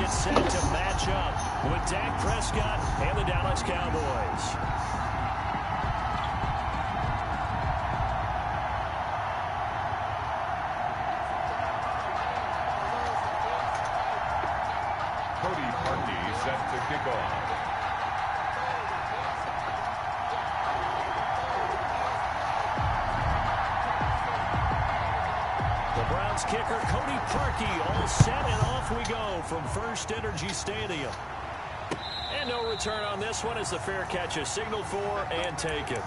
get set to match up with Dak Prescott and the Dallas Cowboys. Cody Parkey set to kick off. The Browns kicker, Cody Parkey, all set, and off we go from First Energy Stadium. And no return on this one as the fair catch is signaled for and taken.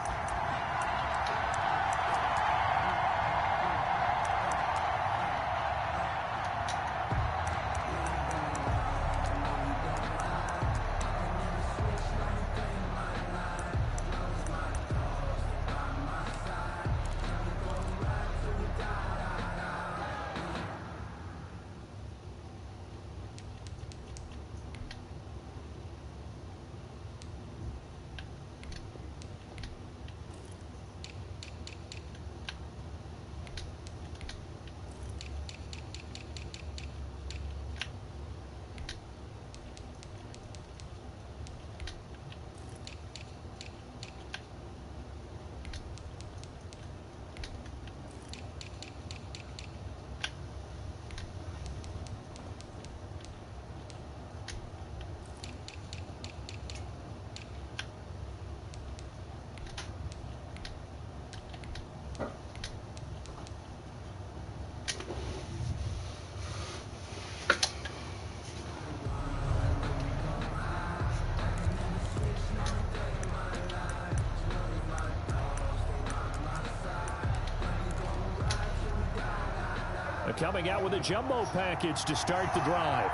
Coming out with a jumbo package to start the drive.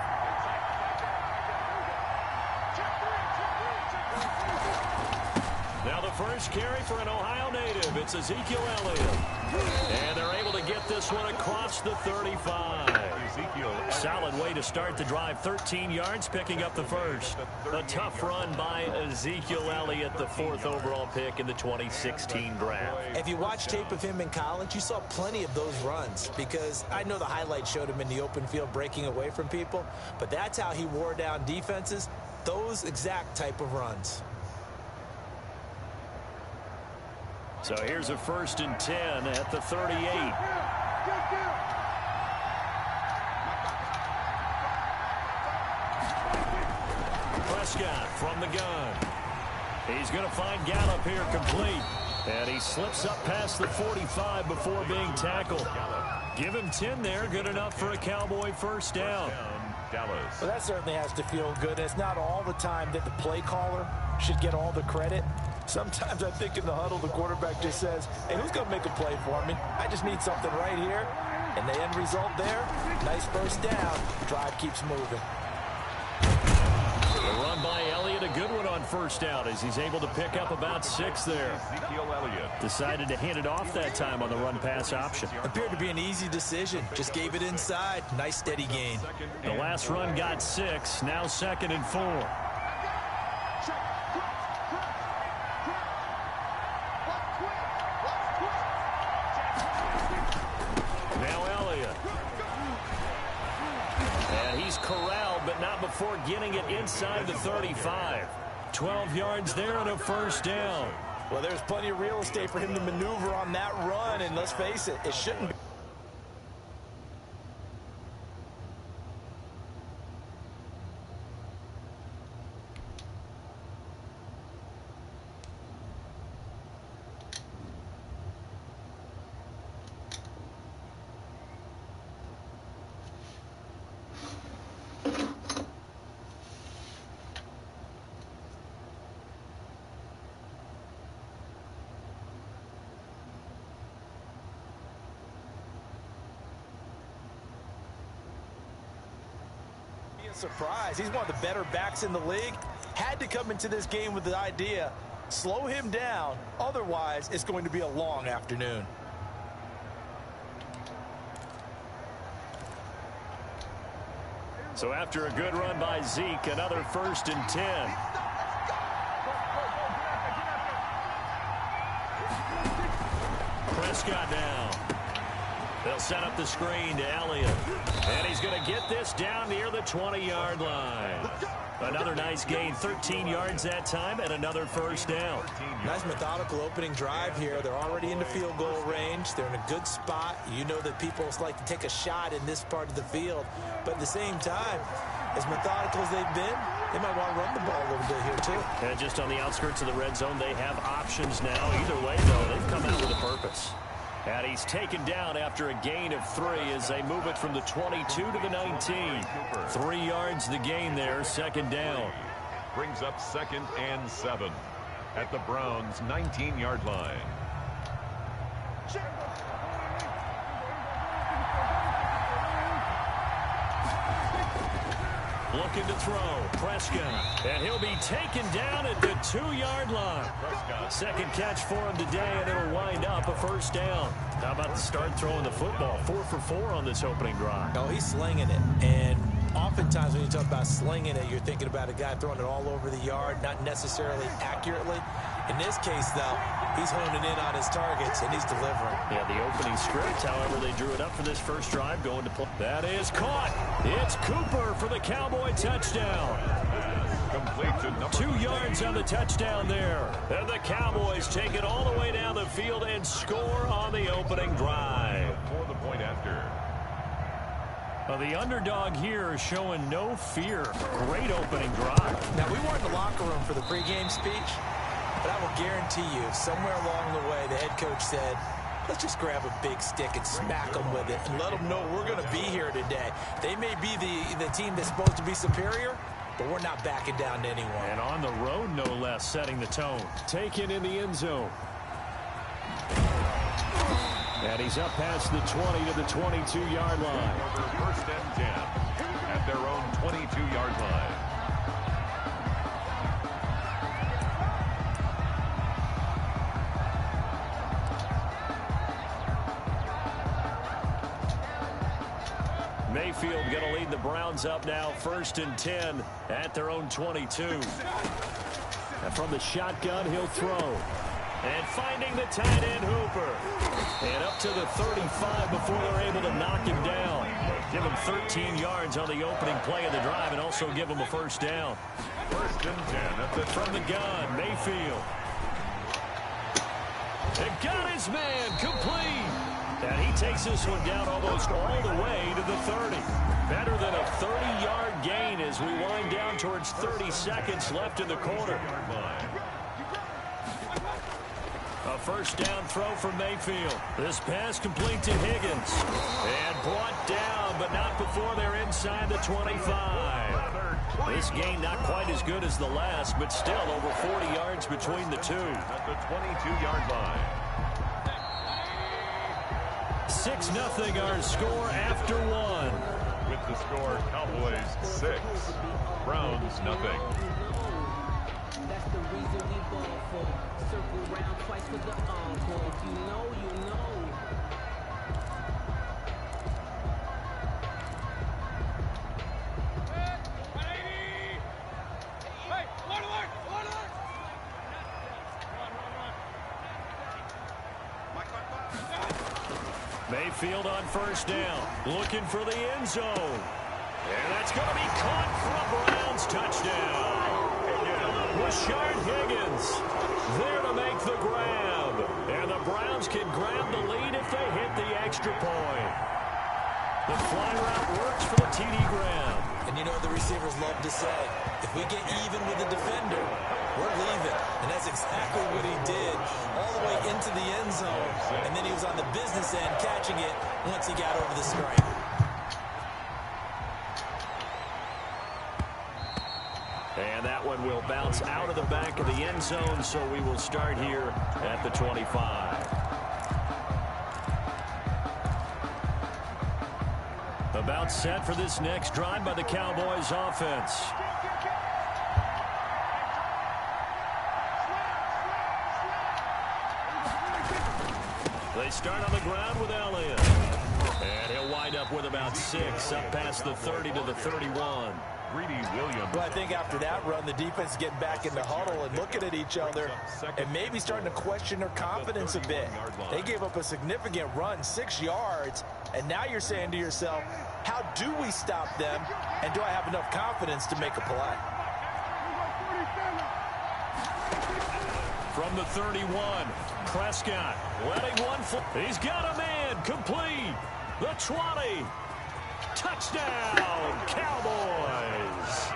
Now the first carry for an Ohio native. It's Ezekiel Elliott. And they're able to get this one across the 35. Solid way to start the drive. 13 yards, picking up the first. A tough run by Ezekiel Elliott, the 4th overall pick in the 2016 draft. If you watch tape of him in college, you saw plenty of those runs, because I know the highlights showed him in the open field breaking away from people, but that's how he wore down defenses, those exact type of runs. So here's a 1st and 10 at the 38. Prescott from the gun. He's going to find Gallup here complete. And he slips up past the 45 before being tackled. Give him 10 there. Good enough for a Cowboy first down. Well, that certainly has to feel good. It's not all the time that the play caller should get all the credit. Sometimes I think in the huddle, the quarterback just says, hey, who's going to make a play for me? I just need something right here. And the end result there, nice first down. Drive keeps moving. The run by Elliott, a good one on first down as he's able to pick up about 6 there. Ezekiel Elliott Decided to hand it off that time on the run-pass option. Appeared to be an easy decision. Just gave it inside. Nice steady gain. The last run got 6. Now 2nd and 4. Now Elliott. And he's corralled, but not before getting it inside the 35. 12 yards there and a first down. Well, there's plenty of real estate for him to maneuver on that run, and let's face it, it shouldn't be. Surprise. He's one of the better backs in the league. Had to come into this game with the idea, slow him down. Otherwise, it's going to be a long afternoon. So after a good run by Zeke, another 1st and 10. Prescott now. They'll set up the screen to Elliott. And he's going to get this down near the 20-yard line. Another nice gain, 13 yards that time, and another first down. Nice methodical opening drive here. They're already into field goal range. They're in a good spot. You know that people like to take a shot in this part of the field. But at the same time, as methodical as they've been, they might want to run the ball a little bit here, too. And just on the outskirts of the red zone, they have options now. Either way, though, they've come out with a purpose. And he's taken down after a gain of 3 as they move it from the 22 to the 19. 3 yards the gain there, second down. Brings up 2nd and 7 at the Browns' 19-yard line. Looking to throw. Prescott. And he'll be taken down at the 2-yard line. Second catch for him today, and it'll wind up a first down. How about the start throwing the football? 4 for 4 on this opening drive. Oh, he's slinging it. And oftentimes when you talk about slinging it, you're thinking about a guy throwing it all over the yard, not necessarily accurately. In this case, though, he's honing in on his targets, and he's delivering. Yeah, the opening script, however, they drew it up for this first drive going to play. That is caught. It's Cooper for the Cowboy touchdown. Complete to number 2 yards on the touchdown there. And the Cowboys take it all the way down the field and score on the opening drive. for the point after. The underdog here is showing no fear. Great opening drive. Now, we weren't in the locker room for the pregame speech, but I will guarantee you, somewhere along the way, the head coach said, let's just grab a big stick and smack them with it and let them know we're going to be here today. They may be the team that's supposed to be superior, but we're not backing down to anyone. And on the road, no less, setting the tone. Taken in the end zone. And he's up past the 20 to the 22-yard line. For 1st and 10 at their own 22-yard line. Mayfield going to lead the Browns up now, 1st and 10 at their own 22. And from the shotgun, he'll throw. And finding the tight end, Hooper. And up to the 35 before they're able to knock him down. Give him 13 yards on the opening play of the drive and also give him a first down. 1st and 10 at the From the gun, Mayfield. And got his man complete. And he takes this one down almost all the way to the 30. Better than a 30-yard gain as we wind down towards 30 seconds left in the quarter. A first down throw from Mayfield. This pass complete to Higgins. And brought down, but not before they're inside the 25. This gain not quite as good as the last, but still over 40 yards between the two. At the 22-yard line. 6-0 our score after one. With the score, Cowboys 6, Browns nothing. That's the reason we ball for. Circle round twice for the encore. If you know, you know. Mayfield on first down, looking for the end zone. And that's going to be caught for a Browns touchdown. Rashard Higgins there to make the grab. And the Browns can grab the lead if they hit the extra point. The fly route works for the TD grab. And you know what the receivers love to say? If we get even with the defender, we're leaving. And that's exactly what he did all the way into the end zone. And then he was on the business end catching it once he got over the screen. And that one will bounce out of the back of the end zone, so we will start here at the 25. About set for this next drive by the Cowboys offense. They start on the ground with Elliott. And he'll wind up with about 6, up past the 30 to the 31. Greedy Williams. Well, I think after that run, the defense is getting back in the huddle and looking at each other and maybe starting to question their confidence a bit. They gave up a significant run, 6 yards, and now you're saying to yourself, how do we stop them, and do I have enough confidence to make a play? From the 31, Prescott letting one foot. He's got a man complete. The 20. Touchdown, Cowboys.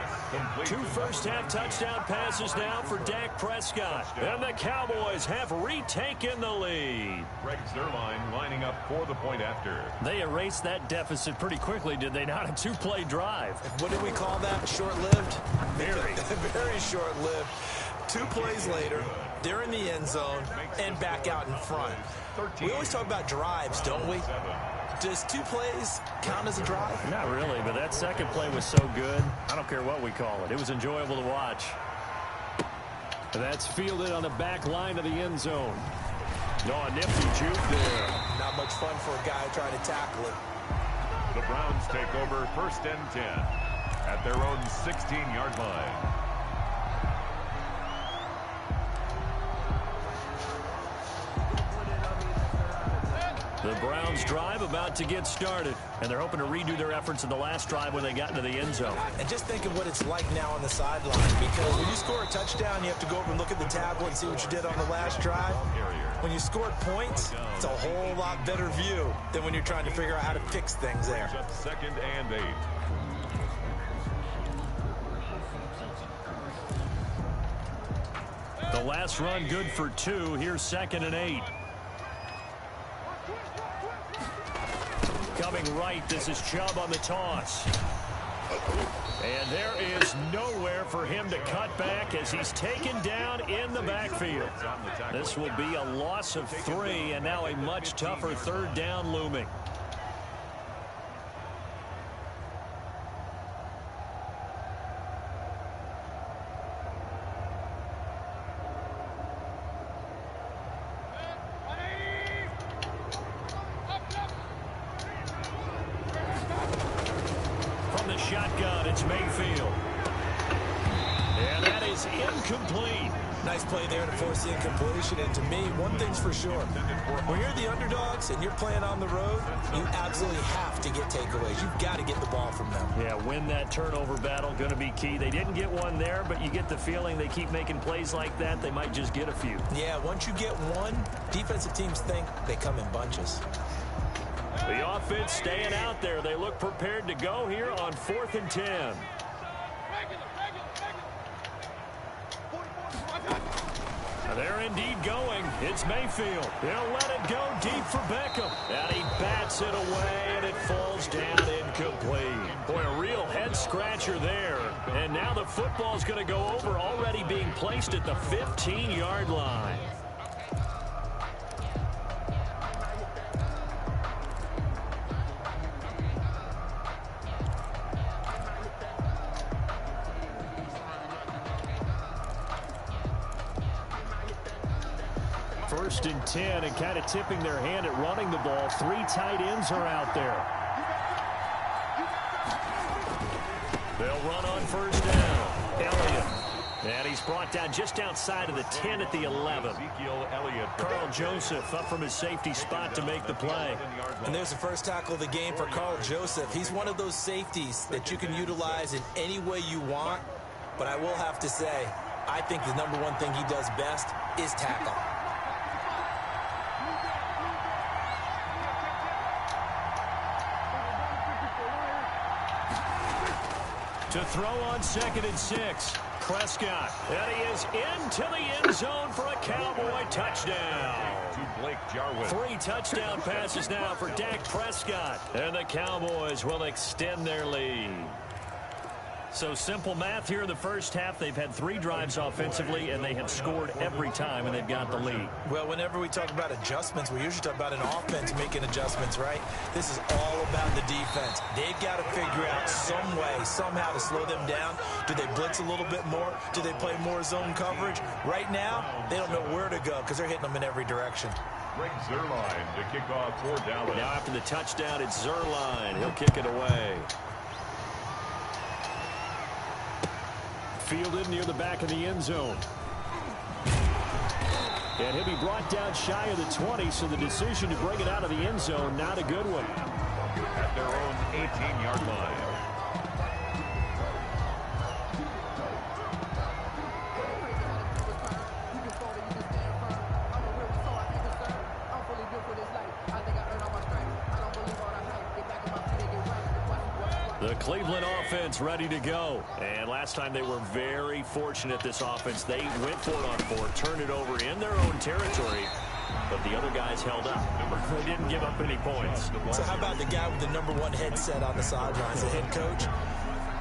2 first-half touchdown passes now for Dak Prescott. And the Cowboys have retaken the lead. Greg Zuerlein lining up for the point after. They erased that deficit pretty quickly, did they not? A 2-play drive. What do we call that? Short-lived? Very. Very short-lived. 2 plays later, they're in the end zone and back out in front. We always talk about drives, don't we? Does 2 plays count as a drive? Not really, but that second play was so good. I don't care what we call it. It was enjoyable to watch. That's fielded on the back line of the end zone. No, a nifty juke there. Not much fun for a guy trying to tackle it. The Browns take over 1st and 10 at their own 16-yard line. The Browns drive about to get started, and they're hoping to redo their efforts in the last drive when they got into the end zone. And just think of what it's like now on the sideline, because when you score a touchdown, you have to go over and look at the tablet and see what you did on the last drive. When you scored points, it's a whole lot better view than when you're trying to figure out how to fix things there. 2nd and 8. The last run good for 2. Here's 2nd and 8. Coming right, this is Chubb on the toss. And there is nowhere for him to cut back as he's taken down in the backfield. This will be a loss of 3, and now a much tougher 3rd down looming. Shotgun, it's Mayfield. And that is incomplete. Nice play there to force the incompletion. And to me, one thing's for sure. When you're the underdogs and you're playing on the road, you absolutely have to get takeaways. You've got to get the ball from them. Yeah, win that turnover battle, going to be key. They didn't get one there, but you get the feeling they keep making plays like that, they might just get a few. Yeah, once you get one, defensive teams think they come in bunches. The offense staying out there. They look prepared to go here on 4th and 10. They're indeed going. It's Mayfield. He'll let it go deep for Beckham. And he bats it away, and it falls down incomplete. Boy, a real head-scratcher there. And now the football's going to go over, already being placed at the 15-yard line. First and 10, and kind of tipping their hand at running the ball. 3 tight ends are out there. They'll run on 1st down. Elliott. And he's brought down just outside of the 10 at the 11. Ezekiel Elliott. Carl Joseph up from his safety spot to make the play. And there's the first tackle of the game for Carl Joseph. He's one of those safeties that you can utilize in any way you want. But I will have to say, I think the number one thing he does best is tackle. To throw on 2nd and 6. Prescott. And he is into the end zone for a Cowboy touchdown. To Blake Jarwin. 3 touchdown passes now for Dak Prescott. And the Cowboys will extend their lead. So simple math here in the first half. They've had 3 drives offensively, and they have scored every time, and they've got the lead. Well, whenever we talk about adjustments, we usually talk about an offense making adjustments, right? This is all about the defense. They've got to figure out some way, somehow to slow them down. Do they blitz a little bit more? Do they play more zone coverage? Right now, they don't know where to go because they're hitting them in every direction. Greg Zuerlein to kick off for Dallas. Now after the touchdown, it's Zuerlein. He'll kick it away. Fielded near the back of the end zone. And he'll be brought down shy of the 20, so the decision to bring it out of the end zone, not a good one. At their own 18-yard line. The Cleveland offense ready to go. And last time they were very fortunate, this offense. They went for it on fourth, turned it over in their own territory. But the other guys held up. They didn't give up any points. So how about the guy with the #1 headset on the sidelines, the head coach?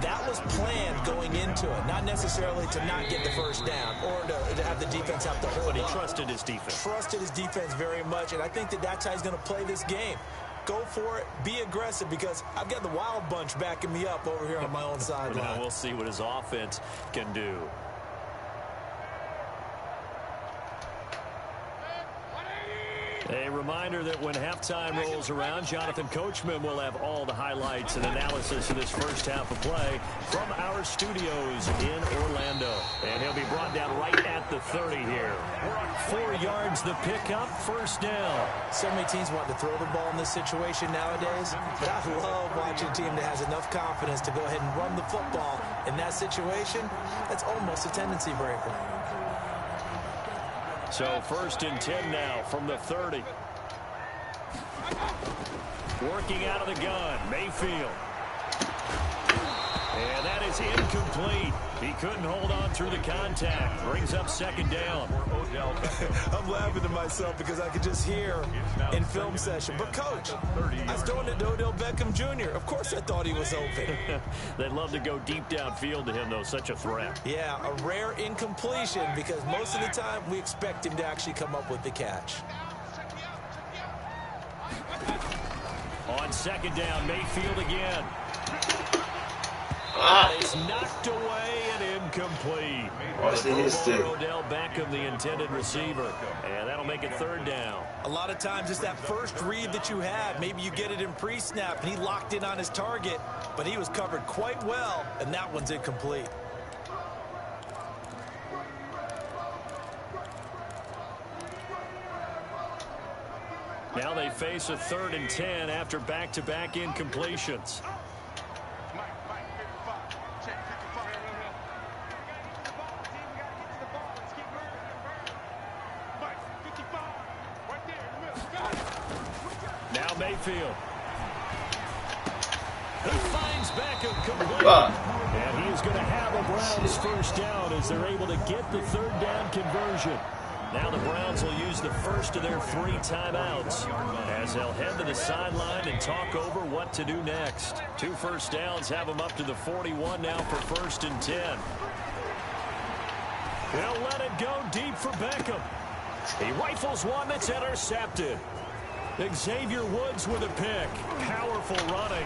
That was planned going into it, not necessarily to not get the first down or to have the defense have to hold But he up. trusted his defense. Trusted his defense very much, and I think that's how he's going to play this game. Go for it. Be aggressive, because I've got the wild bunch backing me up over here on my own sideline. Now we'll see what his offense can do. A reminder that when halftime rolls around, Jonathan Coachman will have all the highlights and analysis of this first half of play from our studios in Orlando. And he'll be brought down right at the 30 here. 4 yards the pickup, first down. So many teams want to throw the ball in this situation nowadays, but I love watching a team that has enough confidence to go ahead and run the football in that situation. That's almost a tendency breaker. So first and 10 now from the 30. Working out of the gun, Mayfield. And that is incomplete. He couldn't hold on through the contact. Brings up second down. I'm laughing to myself because I could just hear in film session. But, Coach, I was throwing it to Odell Beckham Jr. Of course I thought he was open. They'd love to go deep downfield to him, though. Such a threat. Yeah, a rare incompletion because most of the time we expect him to actually come up with the catch. On second down, Mayfield again. It's knocked away and incomplete. Watch the history. Odell Beckham, the intended receiver. And that'll make it third down. A lot of times it's that first read that you have. Maybe you get it in pre-snap, and he locked in on his target, but he was covered quite well, and that one's incomplete. Now they face a 3rd and 10 after back-to-back incompletions. Now Mayfield. He finds Beckham complete. And he is going to have a Browns first down as they're able to get the 3rd down conversion. Now the Browns will use the first of their 3 timeouts as they'll head to the sideline and talk over what to do next. 2 first downs have them up to the 41 now for 1st and 10. They'll let it go deep for Beckham. He rifles one that's intercepted. Xavier Woods with a pick. Powerful running.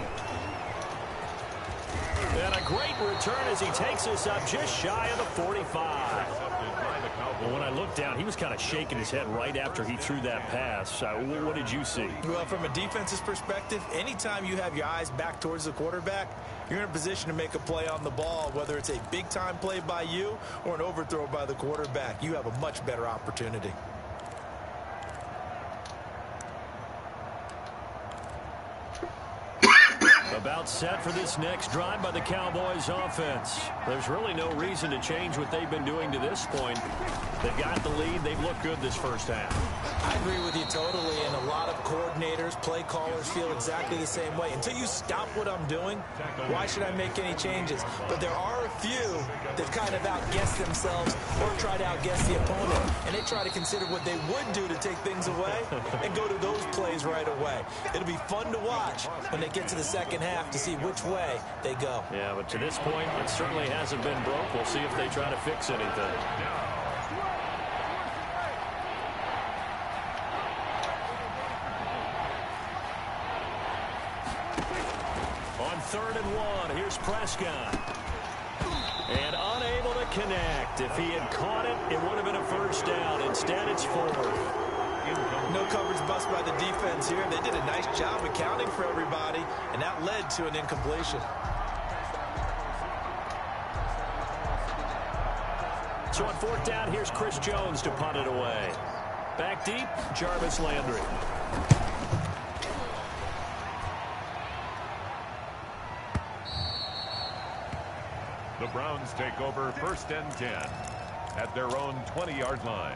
And a great return as he takes us up just shy of the 45. Well, when I looked down, he was kind of shaking his head right after he threw that pass. What did you see? Well, from a defense's perspective, anytime you have your eyes back towards the quarterback, you're in a position to make a play on the ball, whether it's a big-time play by you or an overthrow by the quarterback. You have a much better opportunity. About set for this next drive by the Cowboys offense. There's really no reason to change what they've been doing to this point. They've got the lead. They've looked good this first half. I agree with you totally, and a lot of coordinators, play callers feel exactly the same way. Until you stop what I'm doing, why should I make any changes? But there are a few that kind of outguess themselves or try to outguess the opponent, and they try to consider what they would do to take things away and go to those plays right away. It'll be fun to watch when they get to the second half to see which way they go. Yeah, but to this point, it certainly hasn't been broke. We'll see if they try to fix anything. On 3rd and 1, here's Prescott. And unable to connect. If he had caught it, it would have been a first down. Instead, it's 4th. No coverage bust by the defense here. They did a nice job accounting for everybody, and that led to an incompletion. So on fourth down, here's Chris Jones to punt it away. Back deep, Jarvis Landry. The Browns take over 1st and 10 at their own 20-yard line.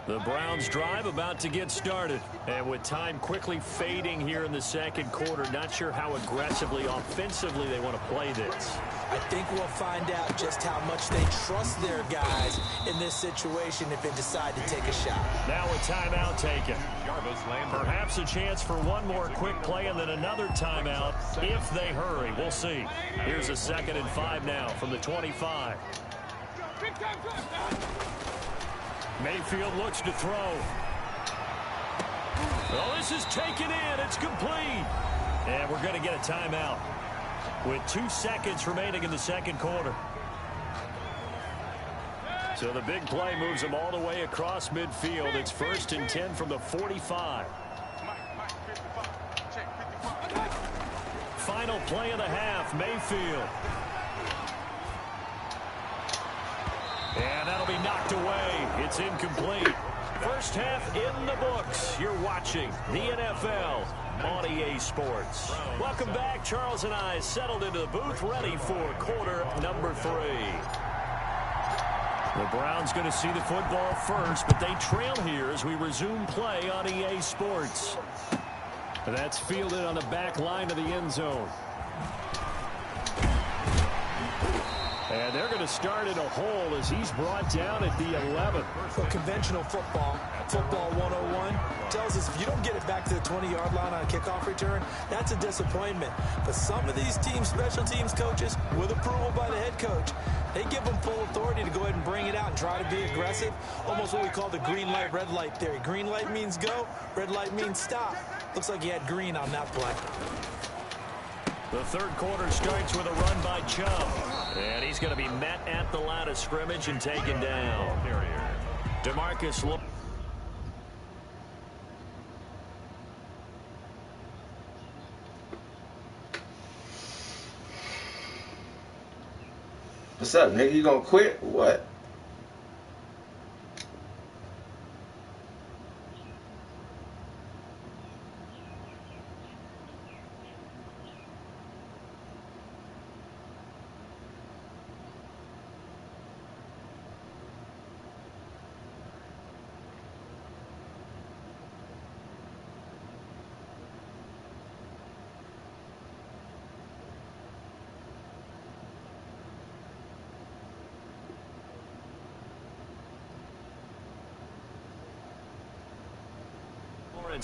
The Browns drive about to get started. And with time quickly fading here in the second quarter, not sure how aggressively, offensively they want to play this. I think we'll find out just how much they trust their guys in this situation if they decide to take a shot. Now a timeout taken. Perhaps a chance for one more quick play and then another timeout if they hurry. We'll see. Here's a 2nd and 5 now from the 25. Mayfield looks to throw. Oh, this is taken in. It's complete. And we're going to get a timeout with 2 seconds remaining in the second quarter. So the big play moves them all the way across midfield. It's 1st and 10 from the 45. Final play of the half, Mayfield. And that'll be knocked away. It's incomplete. First half in the books. You're watching the NFL on EA Sports. Welcome back. Charles and I settled into the booth, ready for quarter number 3. The Browns going to see the football first, but they trail here as we resume play on EA Sports. That's fielded on the back line of the end zone. And they're going to start in a hole as he's brought down at the 11. Well, conventional football 101, tells us if you don't get it back to the 20-yard line on a kickoff return, that's a disappointment. But some of these team special teams coaches, with approval by the head coach, they give them full authority to go ahead and bring it out and try to be aggressive. Almost what we call the green light, red light theory. Green light means go, red light means stop. Looks like he had green on that play. The third quarter starts with a run by Chubb. And he's going to be met at the line of scrimmage and taken down. DeMarcus Lawrence. What's up, nigga? You gonna quit? What?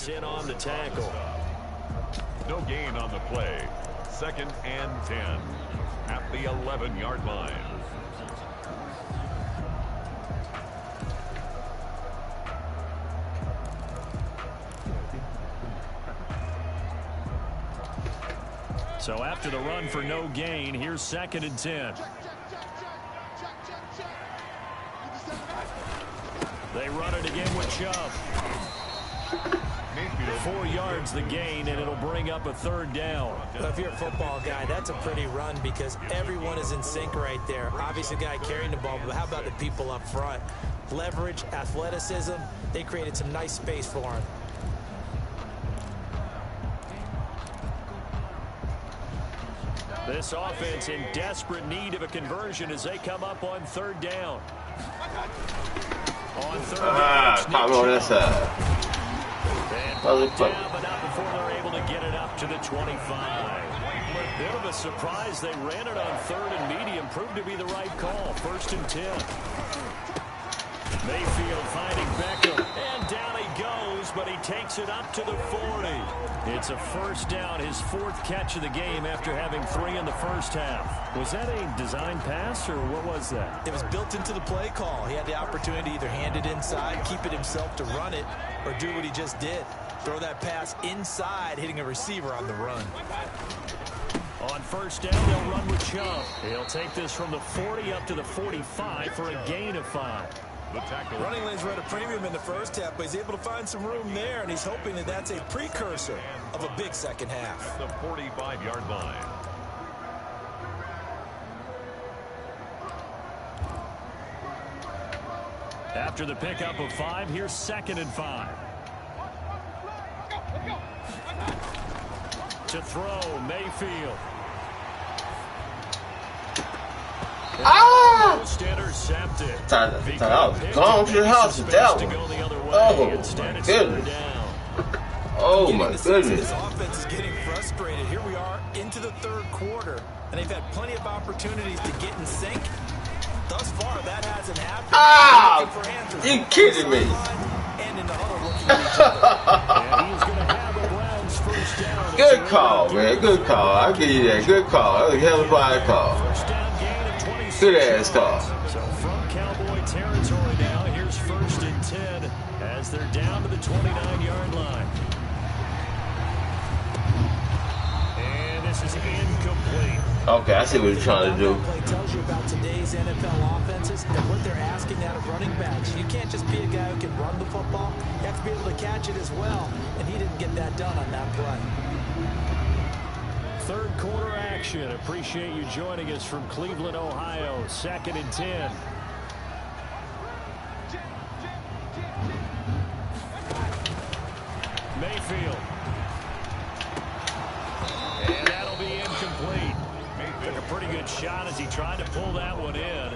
In on the tackle. No gain on the play. 2nd and 10 at the 11-yard line. So after the run for no gain, here's 2nd and 10. They run it again with Chubb. 4 yards the gain, and it'll bring up a 3rd down. Well, if you're a football guy, that's a pretty run because everyone is in sync right there. Obviously, the guy carrying the ball, but how about the people up front? Leverage, athleticism, they created some nice space for him. This offense in desperate need of a conversion as they come up on 3rd down. On 3rd down, come on, that's and brought down, but not before they're able to get it up to the 25. Bit of a surprise. They ran it on 3rd and medium. Proved to be the right call. 1st and 10. Mayfield finding Beckham. And down he goes, but he takes it up to the 40. It's a 1st down, his 4th catch of the game after having 3 in the first half. Was that a design pass, or what was that? It was built into the play call. He had the opportunity to either hand it inside, keep it himself to run it, or do what he just did. Throw that pass inside, hitting a receiver on the run. On first down, they'll run with Chubb. He'll take this from the 40 up to the 45 for a gain of 5. Running lanes were at a premium in the first half, but he's able to find some room there, and he's hoping that that's a precursor of a big second half. The 45-yard line. After the pickup of 5, here's 2nd and 5. To throw, Mayfield. Ah! Intercepted. Thought I was gone to the house with that one. Oh, my goodness. Oh, my goodness. This offense is getting frustrated. Here we are into the third quarter, and they've had plenty of opportunities to get in sync. Thus far, that hasn't happened. Ah! You kidding me? And in the huddle looking at each other. Good call, man. Good call. I'll give you that. Good call. That was a hell of a call. Good ass call. So from Cowboy territory now, here's 1st and 10 as they're down to the 29-yard line. And this is incomplete. Okay, I see what you're trying to do. Play tells you about today's NFL offenses and what they're asking out of running backs. You can't just be a guy who can run the football. You have to be able to catch it as well, and he didn't get that done on that play. Third quarter action. Appreciate you joining us from Cleveland, Ohio. 2nd and 10. Mayfield. And that'll be incomplete. Took a pretty good shot as he tried to pull that one in.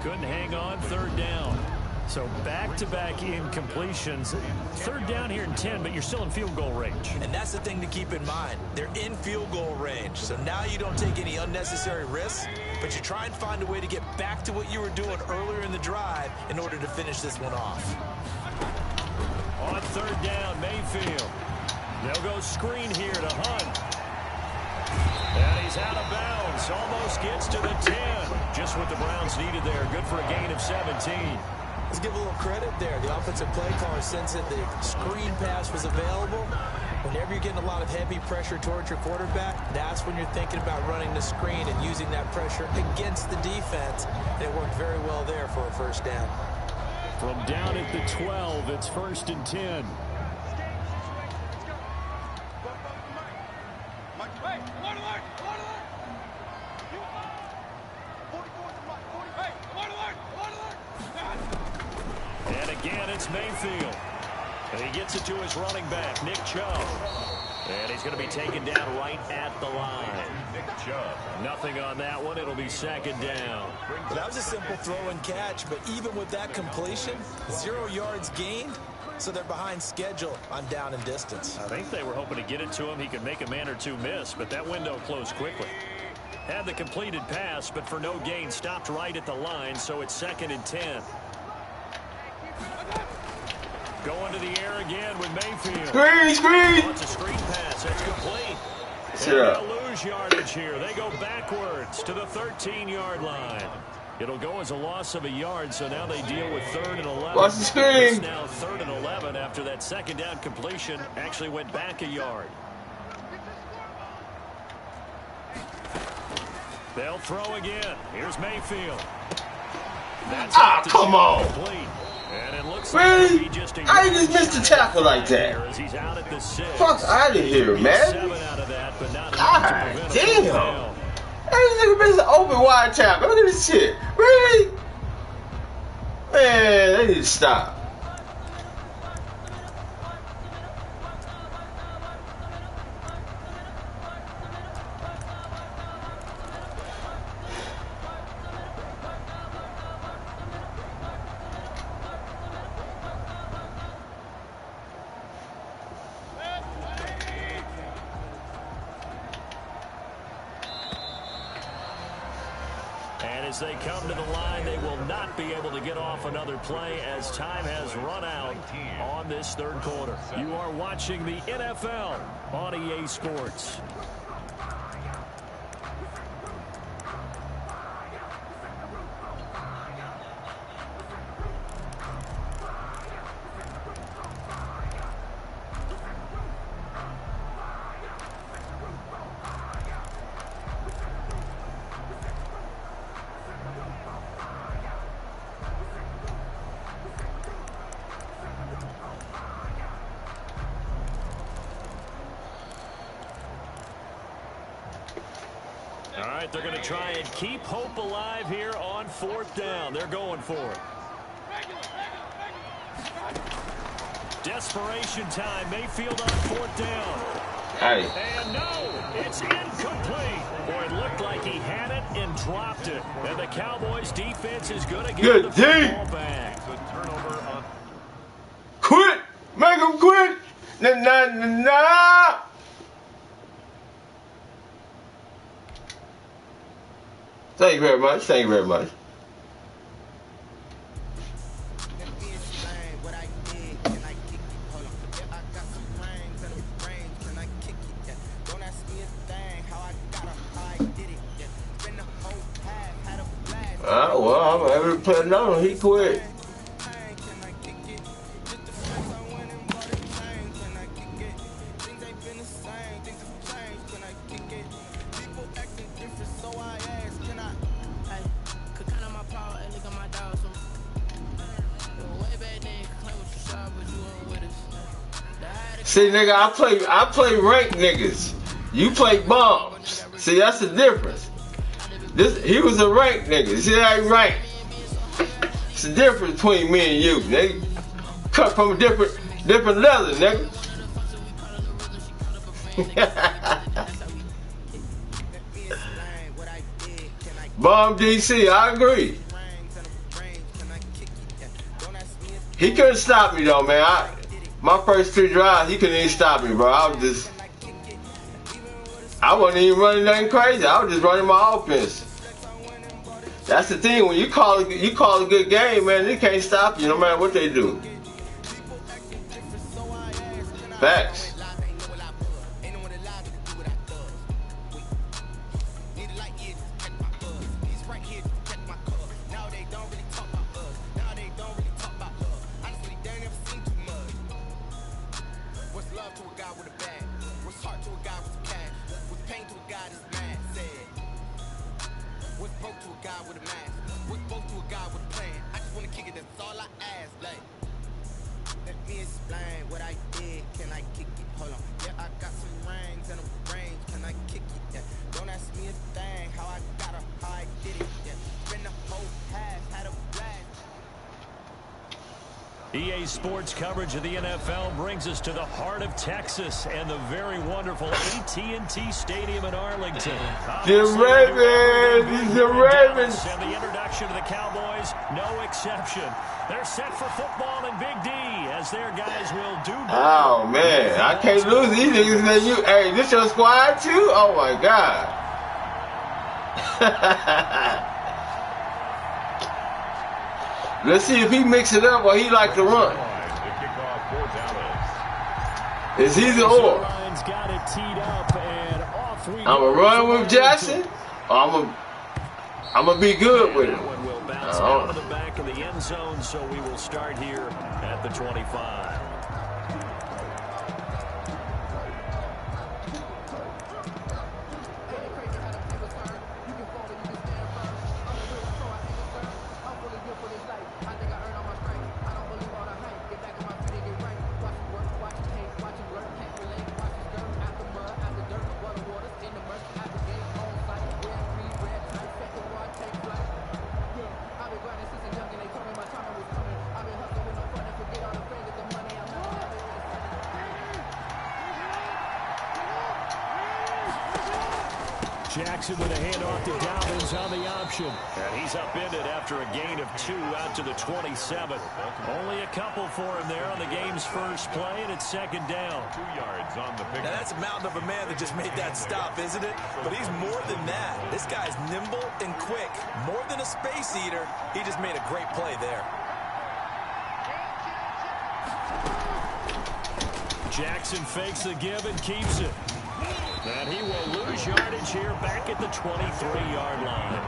Couldn't hang on. 3rd down. So back-to-back incompletions. 3rd down here in 10, but you're still in field goal range. And that's the thing to keep in mind. They're in field goal range. So now you don't take any unnecessary risks, but you try and find a way to get back to what you were doing earlier in the drive in order to finish this one off. On 3rd down, Mayfield. They'll go screen here to Hunt. And he's out of bounds. Almost gets to the 10. Just what the Browns needed there. Good for a gain of 17. Let's give a little credit there. The offensive play caller sensed that the screen pass was available. Whenever you're getting a lot of heavy pressure towards your quarterback, that's when you're thinking about running the screen and using that pressure against the defense. And it worked very well there for a 1st down. From down at the 12, it's 1st and 10. And again, it's Mayfield. And he gets it to his running back, Nick Chubb. And he's going to be taken down right at the line. Nick Chubb. Nothing on that one. It'll be 2nd down. That was a simple throw and catch, but even with that completion, 0 yards gained, so they're behind schedule on down and distance. I think they were hoping to get it to him. He could make a man or two miss, but that window closed quickly. Had the completed pass, but for no gain, stopped right at the line, so it's 2nd and 10. Going to the air again with Mayfield. Screen! Wants a screen pass. That's complete. Sit up. They'll lose yardage here. They go backwards to the 13-yard line. It'll go as a loss of a yard, so now they deal with 3rd and 11. Watch the screen. It's now 3rd and 11 after that 2nd down completion actually went back a yard. They'll throw again. Here's Mayfield. That's come on. Complete. And it looks Really? like just a I just missed a tackle like that. as he's out at the 6. Fuck out of here, man. 7 out of that, but not enough to God prevent a first damn. down. This nigga missed an open wide tackle. Look at this shit. Really? Man, they need to stop. And as they come to the line, they will not be able to get off another play as time has run out on this 3rd quarter. You are watching the NFL on EA Sports. All right, they're going to try and keep hope alive here on 4th down. They're going for it. Desperation time. Mayfield on 4th down. Hey. And no, it's incomplete. Boy, it looked like he had it and dropped it. And the Cowboys defense is going to get the football back. The turnover on. Quit! Make him quit! Nah. Thank you very much. Thank you very much. Well, I'm able to play another one. He quit. See, nigga, I play ranked niggas. You play bombs. See, that's the difference. He was a ranked nigga. See, I ain't ranked. It's the difference between me and you. They cut from a different leather, nigga. Bomb DC, I agree. He couldn't stop me though, man. My first 3 drives, he couldn't even stop me, bro. I wasn't even running nothing crazy. I was just running my offense. That's the thing. When you call a good game, man, they can't stop you no matter what they do. Facts. EA Sports coverage of the NFL brings us to the heart of Texas and the very wonderful AT&T Stadium in Arlington. The Ravens! The Ravens! And the introduction to the Cowboys, no exception. They're set for football in Big D as their guys will do. Oh, man. I can't lose these niggas, man. Hey, this your squad, too? Oh, my God. Let's see if he mix it up or he like to run. It's either or. I'm going to run with Jackson or I'm going to be good with him. Out of the back of the end zone, so we will start here at the 25. Jackson with a handoff to Dobbins on the option. And he's upended after a gain of 2 out to the 27. Only a couple for him there on the game's first play, and it's 2nd down. 2 yards on the pick. Now that's a mountain of a man that just made that stop, isn't it? But he's more than that. This guy's nimble and quick. More than a space eater, he just made a great play there. Jackson fakes the give and keeps it. And he will lose yardage here back at the 23-yard line.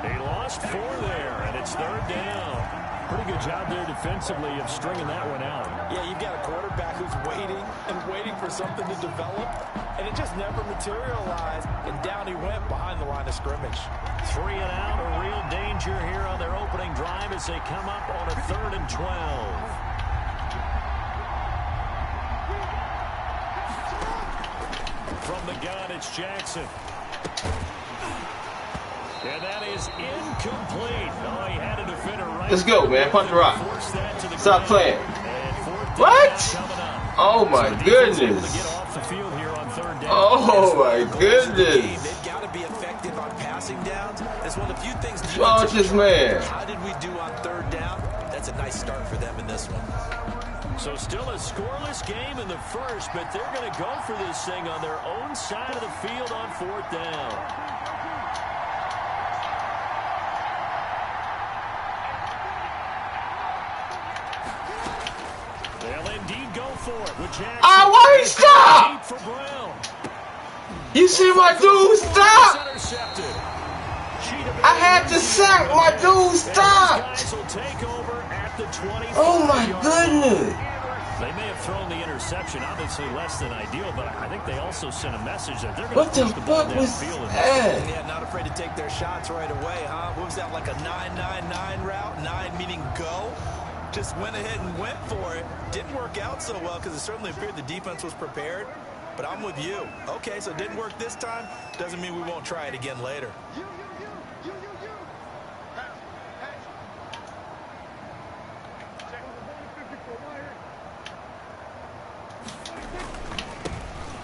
He lost 4 there, and it's 3rd down. Pretty good job there defensively of stringing that one out. Yeah, you've got a quarterback who's waiting and waiting for something to develop, and it just never materialized, and down he went behind the line of scrimmage. 3 and out, a real danger here on their opening drive as they come up on a 3rd and 12. From the gun, it's Jackson. And that is incomplete. Oh, he had a defender right. Let's go, man. Punch the rock. Stop playing. What? Oh, my goodness. Oh, my goodness. They've got to be effective on passing downs. That's one of the few things. What's wrong with this man? How did we do on third down? That's a nice start for them in this one. So still a scoreless game in the first, but they're going to go for this thing on their own side of the field on fourth down. They'll indeed go for it with Jackson. Ah, why he stop? You see my dude stop? I had to sack. My dude stopped. Oh my goodness. They may have thrown the interception, obviously less than ideal, but I think they also sent a message that they're going to push the ball downfield. Yeah, not afraid to take their shots right away, huh? What was that, like a 9-9-9 route? 9 meaning go? Just went ahead and went for it. Didn't work out so well because it certainly appeared the defense was prepared. But I'm with you. Okay, so it didn't work this time. Doesn't mean we won't try it again later.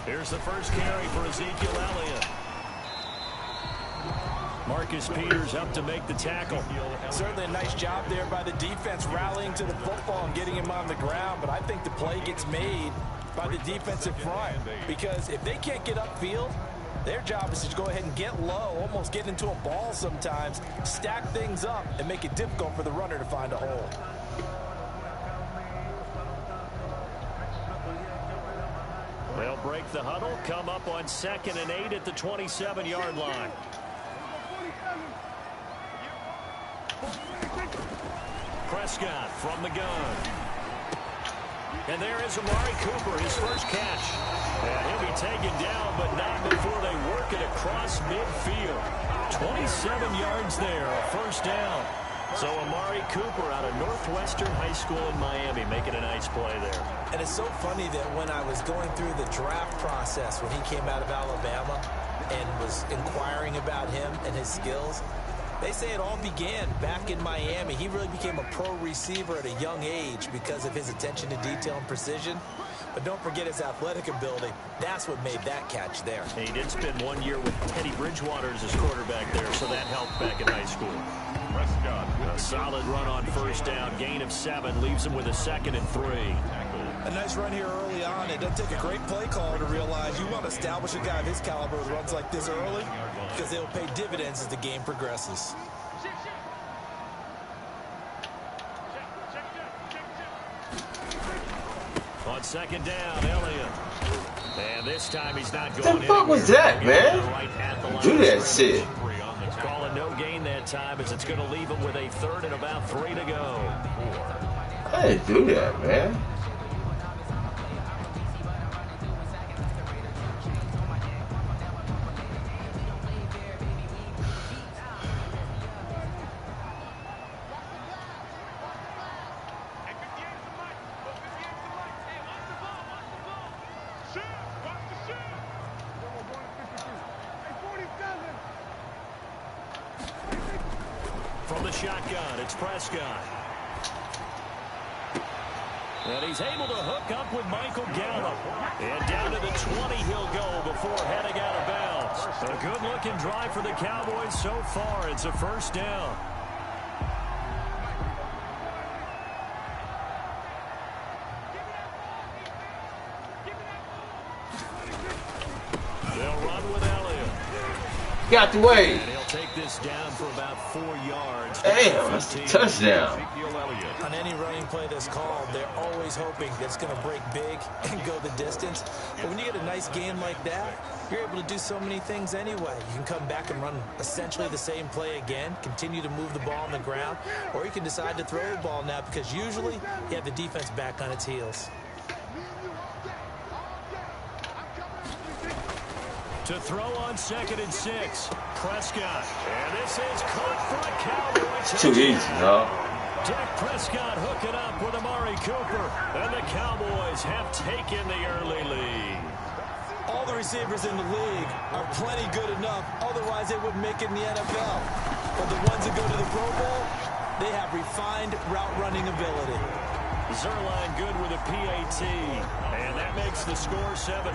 Here's the first carry for Ezekiel Elliott. Marcus Peters up to make the tackle. Certainly a nice job there by the defense rallying to the football and getting him on the ground. But I think the play gets made by the defensive front. Because if they can't get upfield, their job is to go ahead and get low, almost get into a ball sometimes, stack things up, and make it difficult for the runner to find a hole. They'll break the huddle, come up on 2nd and 8 at the 27-yard line. Prescott from the gun. And there is Amari Cooper, his first catch. And he'll be taken down, but not before they work it across midfield. 27 yards there, a first down. So Amari Cooper out of Northwestern High School in Miami making a nice play there. And it's so funny that when I was going through the draft process when he came out of Alabama and was inquiring about him and his skills, they say it all began back in Miami. He really became a pro receiver at a young age because of his attention to detail and precision. But don't forget his athletic ability. That's what made that catch there. And he did spend 1 year with Teddy Bridgewater as his quarterback there, so that helped back in high school. Prescott. A solid run on first down. Gain of 7 leaves him with a 2nd and 3. A nice run here early on. It doesn't take a great play caller to realize you want to establish a guy of his caliber with runs like this early because they'll pay dividends as the game progresses. On 2nd down, Elliott. And this time he's not going What the fuck was that, man? Right do that shit. Calling no gain that time as it's going to leave him with a 3rd and about 3 to go. I didn't do that, man. From the shotgun, it's Prescott. And he's able to hook up with Michael Gallup. And down to the 20 he'll go before heading out of bounds. A good-looking drive for the Cowboys so far. It's a first down. They'll run with Elliott. Got the way. And he'll take this down for about 4 yards. Damn, that's a touchdown. On any running play that's called, they're always hoping that it's going to break big and go the distance. But when you get a nice game like that, you're able to do so many things anyway. You can come back and run essentially the same play again, continue to move the ball on the ground, or you can decide to throw the ball now because usually you have the defense back on its heels. To throw on 2nd and 6, Prescott. And this is caught for a Cowboy. It's too easy, no? Dak Prescott hooking up with Amari Cooper. And the Cowboys have taken the early lead. All the receivers in the league are plenty good enough. Otherwise, they wouldn't make it in the NFL. But the ones that go to the Pro Bowl, they have refined route running ability. Zerline good with a PAT. And that makes the score 7-0.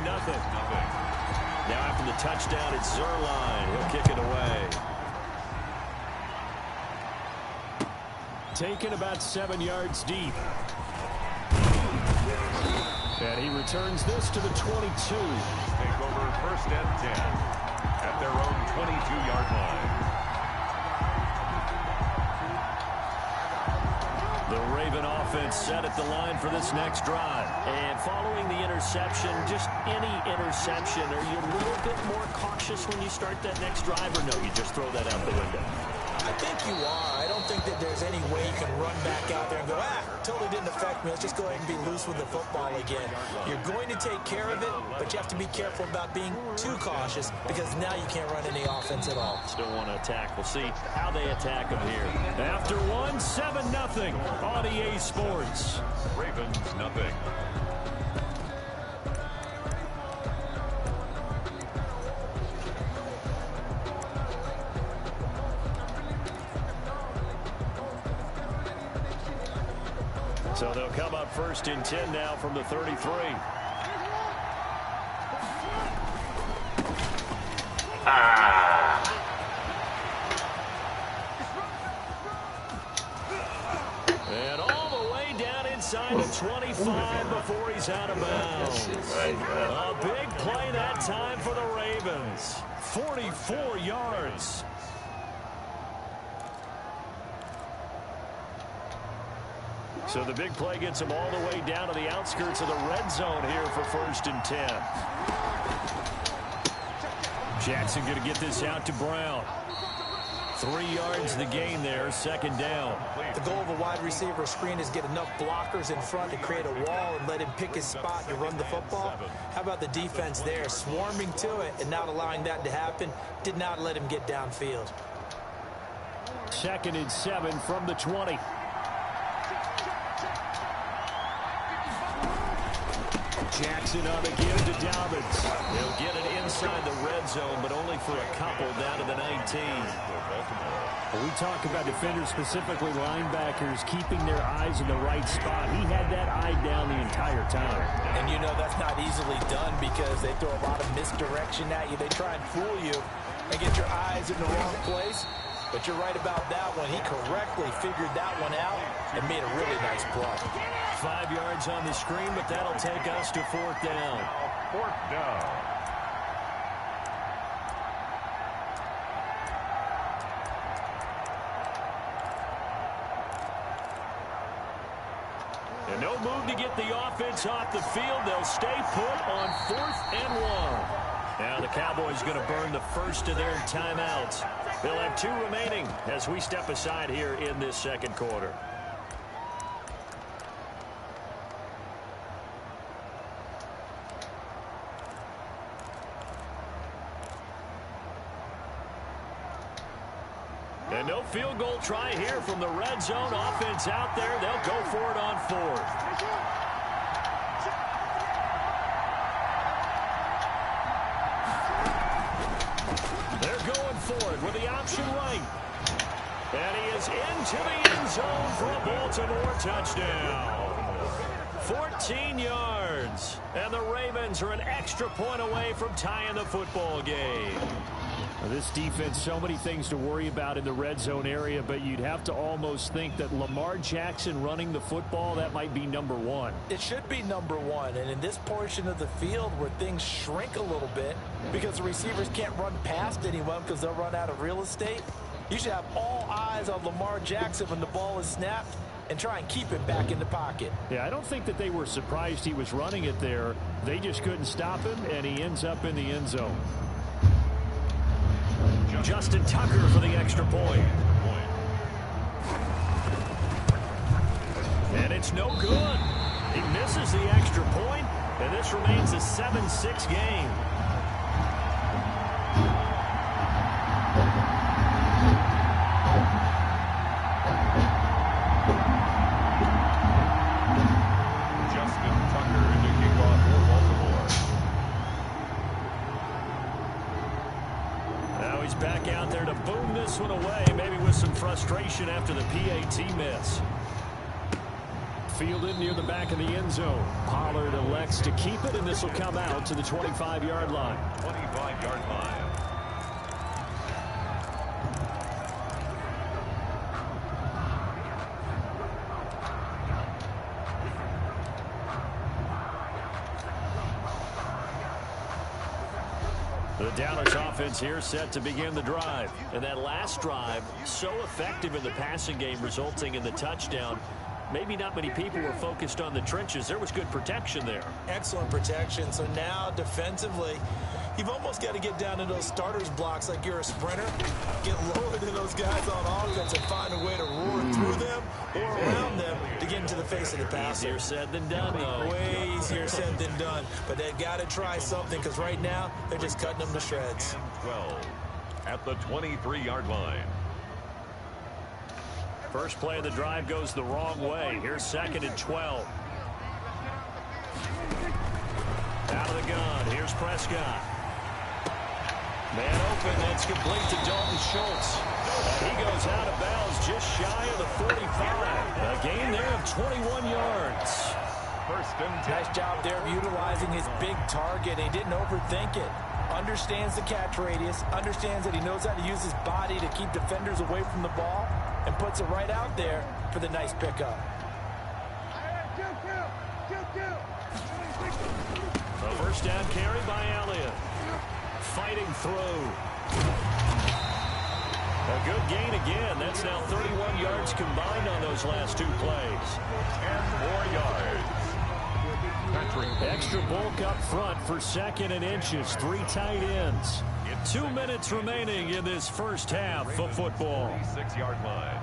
Now after the touchdown, it's Zerline. He'll kick it away. Taken about 7 yards deep. And he returns this to the 22. Take over 1st and 10 at their own 22-yard line. The Raven offense set at the line for this next drive. And following the interception, just any interception, are you a little bit more cautious when you start that next drive, or no, you just throw that out the window? I think you are. I don't think that there's any way you can run back out there and go, totally didn't affect me. Let's just go ahead and be loose with the football again. You're going to take care of it, but you have to be careful about being too cautious because now you can't run any offense at all. Still want to attack. We'll see how they attack them here. After one, 7-0 on EA Sports. Ravens, nothing. So they'll come up 1st and 10 now from the 33. And all the way down inside the 25 before he's out of bounds. A big play that time for the Ravens. 44 yards. So the big play gets him all the way down to the outskirts of the red zone here for 1st and 10. Jackson going to get this out to Brown. 3 yards the gain there, 2nd down. The goal of a wide receiver screen is get enough blockers in front to create a wall and let him pick his spot to run the football. How about the defense there, swarming to it and not allowing that to happen? Did not let him get downfield. 2nd and 7 from the 20. Jackson on the give to Dobbins. He'll get it inside the red zone, but only for a couple down to the 19. We talk about defenders, specifically linebackers, keeping their eyes in the right spot. He had that eye down the entire time. And you know that's not easily done because they throw a lot of misdirection at you. They try and fool you and get your eyes in the wrong place. But you're right about that one. He correctly figured that one out and made a really nice play. 5 yards on the screen, but that'll take us to 4th down. 4th down. And no move to get the offense off the field. They'll stay put on 4th and 1. Now the Cowboys going to burn the first of their timeouts. They'll have 2 remaining as we step aside here in this 2nd quarter. And no field goal try here from the red zone. Offense out there. They'll go for it on 4th. They're going for it with the option right. And he is into the end zone for a Baltimore touchdown. 14 yards. And the Ravens are an extra point away from tying the football game. This defense, so many things to worry about in the red zone area, but you'd have to almost think that Lamar Jackson running the football, that might be number 1. It should be number 1, and in this portion of the field where things shrink a little bit because the receivers can't run past anyone because they'll run out of real estate, you should have all eyes on Lamar Jackson when the ball is snapped and try and keep it back in the pocket. Yeah, I don't think that they were surprised he was running it there. They just couldn't stop him, and he ends up in the end zone. Justin Tucker for the extra point. And it's no good. He misses the extra point, and this remains a 7-6 game. this one away, maybe with some frustration after the PAT miss. Fielded near the back of the end zone. Pollard elects to keep it, and this will come out to the 25-yard line. 25-yard line. The Downers offense here set to begin the drive. And that last drive, so effective in the passing game, resulting in the touchdown. Maybe not many people were focused on the trenches. There was good protection there. Excellent protection. So now defensively, you've almost got to get down to those starters blocks like you're a sprinter. Get lower than those guys on offense and find a way to roar through them or around them to get into the face of the passer. Easier said than done, though. Way easier said than done. But they've got to try something because right now they're just cutting them to shreds. 12 at the 23-yard line. First play of the drive goes the wrong way. Here's 2nd and 12. Out of the gun. Here's Prescott. Man open. That's complete to Dalton Schultz. And he goes out of bounds just shy of the 45. A gain there of 21 yards. First and 10. Nice job there of utilizing his big target. He didn't overthink it. Understands the catch radius. Understands that he knows how to use his body to keep defenders away from the ball. And puts it right out there for the nice pickup. A first down carry by Elliott. Fighting through. A good gain again. That's now 31 yards combined on those last 2 plays. 10 more yards. Extra bulk up front for 2nd and inches. 3 tight ends. 2 minutes remaining in this first half of football. 36-yard line.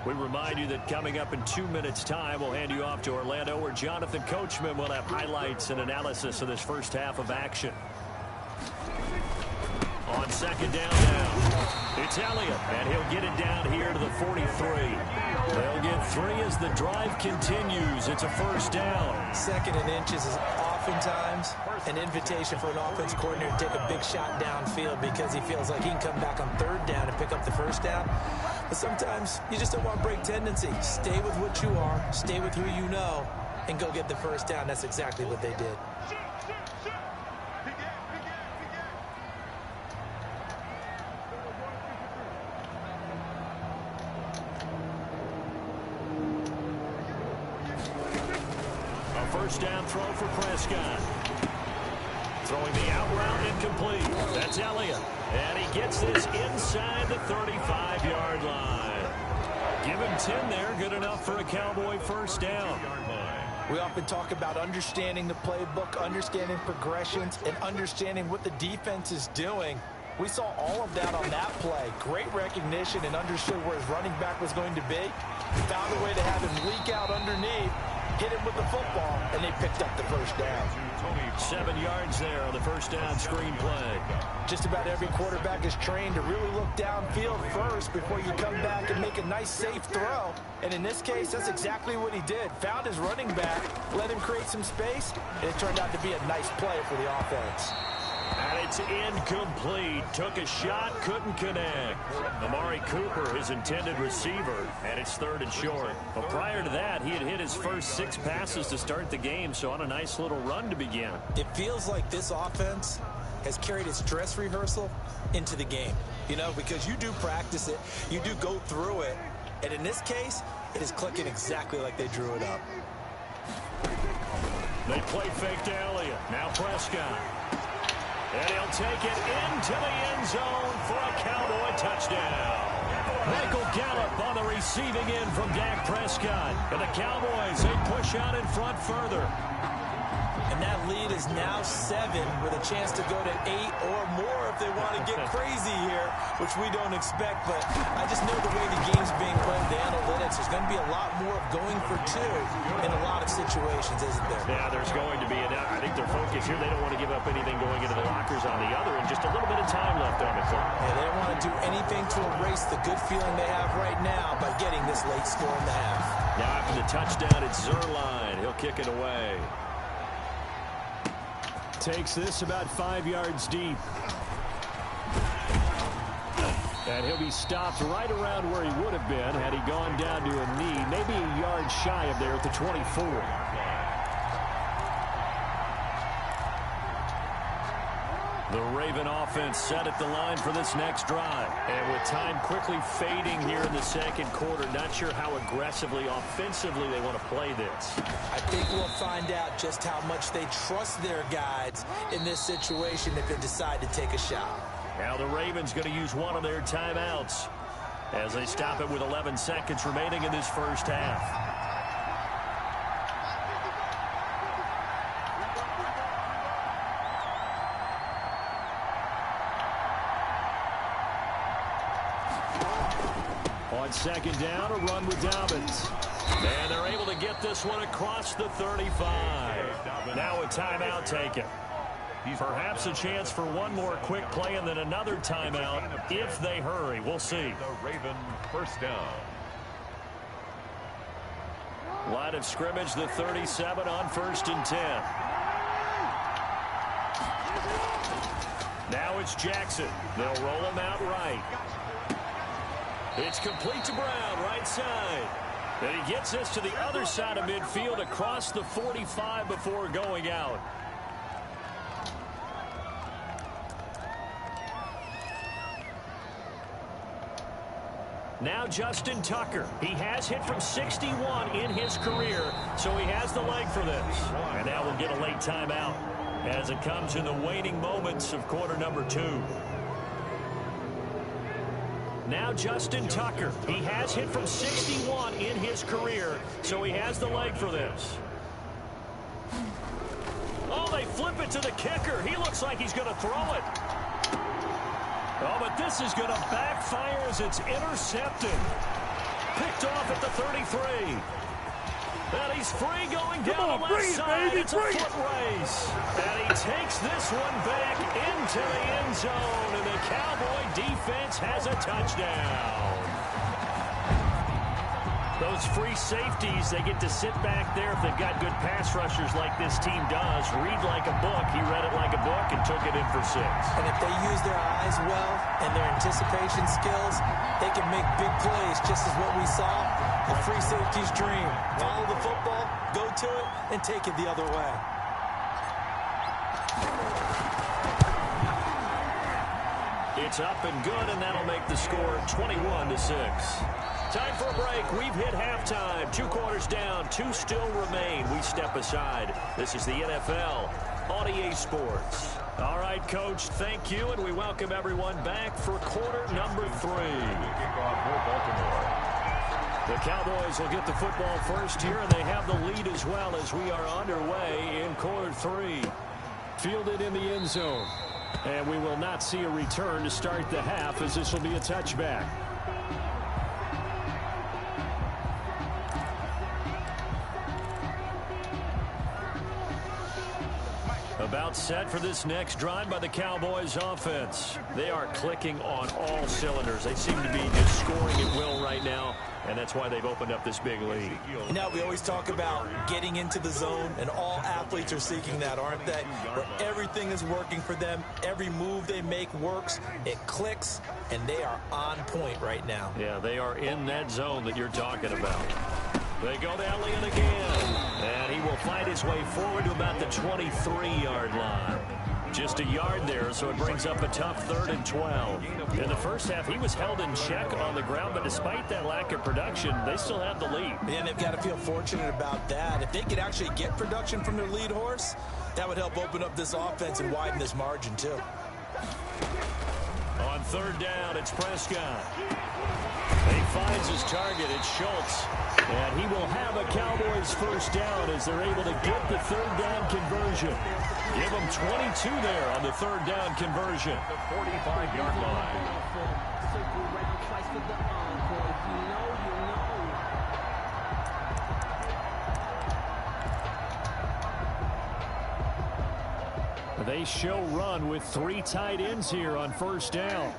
We remind you that coming up in 2 minutes' time, we'll hand you off to Orlando, where Jonathan Coachman will have highlights and analysis of this first half of action. On 2nd down now, it's Elliott, and he'll get it down here to the 43. They'll get 3 as the drive continues. It's a first down. 2nd and inches is oftentimes an invitation for an offense coordinator to take a big shot downfield because he feels like he can come back on 3rd down and pick up the first down. But sometimes you just don't want to break tendency. Stay with what you are, stay with who you know, and go get the first down. That's exactly what they did. First down throw for Prescott. Throwing the out route incomplete. That's Elliott. And he gets this inside the 35-yard line. Give him 10 there. Good enough for a Cowboy first down. We often talk about understanding the playbook, understanding progressions, and understanding what the defense is doing. We saw all of that on that play. Great recognition and understood where his running back was going to be. Found a way to have him leak out underneath. Hit him with the football, and they picked up the first down. 7 yards there on the first down screen play. Just about every quarterback is trained to really look downfield first before you come back and make a nice, safe throw. And in this case, that's exactly what he did. Found his running back, let him create some space, and it turned out to be a nice play for the offense. And it's incomplete. Took a shot, couldn't connect. Amari Cooper, his intended receiver, and it's 3rd and short. But prior to that, he had hit his first 6 passes to start the game, so on a nice little run to begin. It feels like this offense has carried its dress rehearsal into the game. You know, because you do practice it, you do go through it, and in this case, it is clicking exactly like they drew it up. They play fake to Elliott. Now Prescott. And he'll take it into the end zone for a Cowboy touchdown. Michael Gallup on the receiving end from Dak Prescott. And the Cowboys, they push out in front further. And that lead is now 7 with a chance to go to 8 or more if they want to get crazy here, which we don't expect. But I just know the way the game's being played, the analytics, there's going to be a lot more of going for 2 in a lot of situations, isn't there? Yeah, there's going to be. And I think their focus here, they don't want to give up anything going into the lockers on the other, and just a little bit of time left on the clock. Yeah, they don't want to do anything to erase the good feeling they have right now by getting this late score in the half. Now after the touchdown, it's Zerline. He'll kick it away. Takes this about 5 yards deep. And he'll be stopped right around where he would have been had he gone down to a knee, maybe a yard shy of there at the 24. The Raven offense set at the line for this next drive. And with time quickly fading here in the second quarter, not sure how aggressively, offensively they want to play this. I think we'll find out just how much they trust their guys in this situation if they decide to take a shot. Now the Ravens going to use one of their timeouts as they stop it with 11 seconds remaining in this first half. On second down, a run with Dobbins. And they're able to get this one across the 35. Now a timeout taken. Perhaps a chance for one more quick play and then another timeout if they hurry. We'll see. The Raven first down. Line of scrimmage, the 37 on 1st and 10. Now it's Jackson. They'll roll him out right. It's complete to Brown, right side. And he gets this to the other side of midfield across the 45 before going out. Now Justin Tucker. He has hit from 61 in his career, so he has the leg for this. And now we'll get a late timeout as it comes in the waning moments of quarter number 2. Now Justin Tucker. He has hit from 61 in his career, so he has the leg for this. Oh, they flip it to the kicker. He looks like he's going to throw it. Oh, but this is going to backfire as it's intercepted. Picked off at the 33. And he's free going down the left side. It's a foot race. And he takes this one back into the end zone. And the Cowboy defense has a touchdown. Those free safeties, they get to sit back there if they've got good pass rushers like this team does. Read like a book. He read it like a book and took it in for 6. And if they use their eyes well and their anticipation skills, they can make big plays, just as what we saw. The free safety's dream. Follow the football, go to it, and take it the other way. It's up and good, and that'll make the score 21-6. Time for a break. We've hit halftime. 2 quarters down. 2 still remain. We step aside. This is the NFL on EA Sports. All right, Coach, thank you, and we welcome everyone back for quarter number 3. The Cowboys will get the football first here, and they have the lead as well as we are underway in quarter 3. Fielded in the end zone. And we will not see a return to start the half, as this will be a touchback. About set for this next drive by the Cowboys offense. They are clicking on all cylinders. They seem to be just scoring at will right now, and that's why they've opened up this big lead. You know, we always talk about getting into the zone, and all athletes are seeking that, aren't they? Where everything is working for them. Every move they make works. It clicks, and they are on point right now. Yeah, they are in that zone that you're talking about. They go to Elliott again, and he will find his way forward to about the 23-yard line. Just a yard there, so it brings up a tough 3rd and 12. In the first half, he was held in check on the ground, but despite that lack of production, they still have the lead. And they've got to feel fortunate about that. If they could actually get production from their lead horse, that would help open up this offense and widen this margin, too. On 3rd down, it's Prescott. He finds his target. It's Schultz. And he will have a Cowboys first down as they're able to get the 3rd down conversion. Give them 22 there on the 3rd down conversion. The 45-yard line. Circle around twice for the encore. If you know, you know. They show run with 3 tight ends here on 1st down.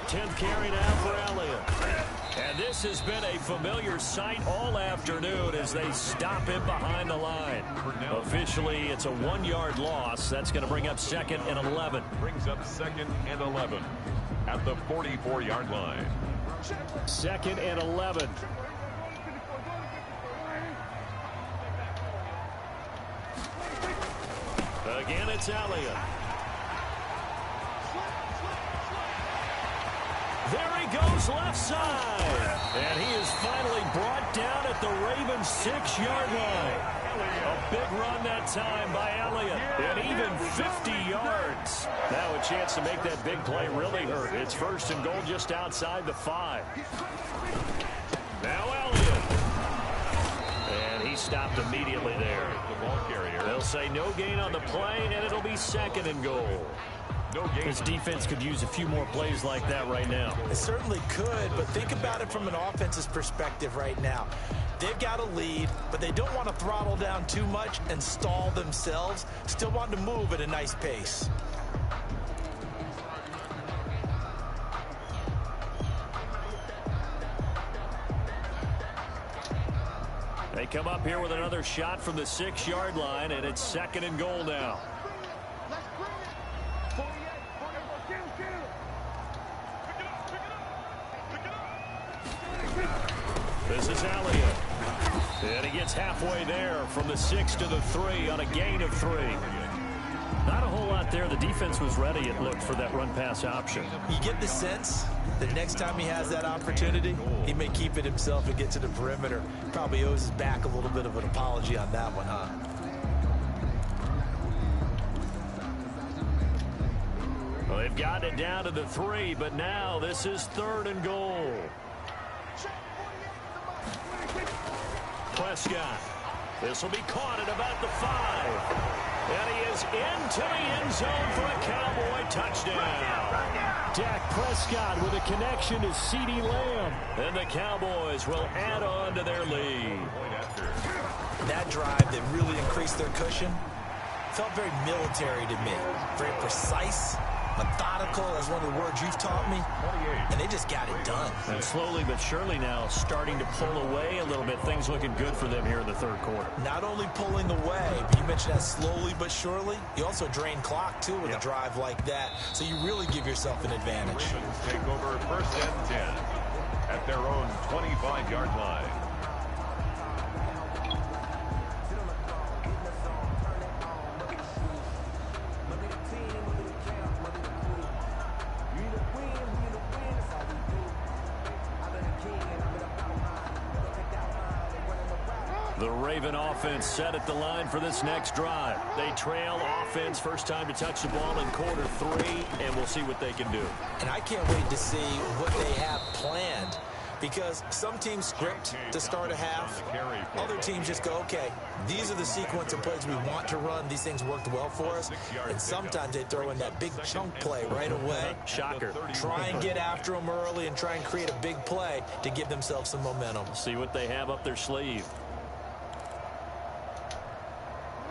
10th carry now for Elliott. And this This has been a familiar sight all afternoon as they stop him behind the line. Officially, it's a 1-yard loss. That's going to bring up 2nd and 11. Brings up 2nd and 11 at the 44-yard line. 2nd and 11. Again, it's Elliott. There he goes left side. And he is finally brought down at the Ravens' 6-yard line. A big run that time by Elliott. And even 50 yards. Now a chance to make that big play really hurt. It's 1st and goal just outside the 5. Now Elliott. And he stopped immediately there. The ball carrier. They'll say no gain on the play, and it'll be 2nd and goal. This defense could use a few more plays like that right now. It certainly could, but think about it from an offense's perspective right now. They've got a lead, but they don't want to throttle down too much and stall themselves. Still want to move at a nice pace. They come up here with another shot from the 6-yard line, and it's 2nd and goal now. This is Elliott. And he gets halfway there from the 6 to the 3 on a gain of 3. Not a whole lot there. The defense was ready, it looked, for that run-pass option. You get the sense that next time he has that opportunity, he may keep it himself and get to the perimeter. Probably owes his back a little bit of an apology on that one, huh? Well, they've gotten it down to the 3, but now this is 3rd and goal. Prescott. This will be caught at about the 5. And he is into the end zone for a Cowboy touchdown. Dak Prescott with a connection to CeeDee Lamb. And the Cowboys will add on to their lead. That drive that really increased their cushion felt very military to me. Very precise, methodical, as one of the words you've taught me. And they just got it done. And slowly but surely now starting to pull away a little bit. Things looking good for them here in the 3rd quarter. Not only pulling away, but you mentioned that slowly but surely. You also drain clock, too, with a drive like that. So you really give yourself an advantage. Ravens take over 1st and 10 at their own 25-yard line. The Raven offense set at the line for this next drive. They trail offense, first time to touch the ball in quarter 3, and we'll see what they can do. And I can't wait to see what they have planned, because some teams script to start a half. Other teams just go, okay, these are the sequence of plays we want to run. These things worked well for us. And sometimes they throw in that big chunk play right away. Shocker. Try and get after them early and try and create a big play to give themselves some momentum. See what they have up their sleeve.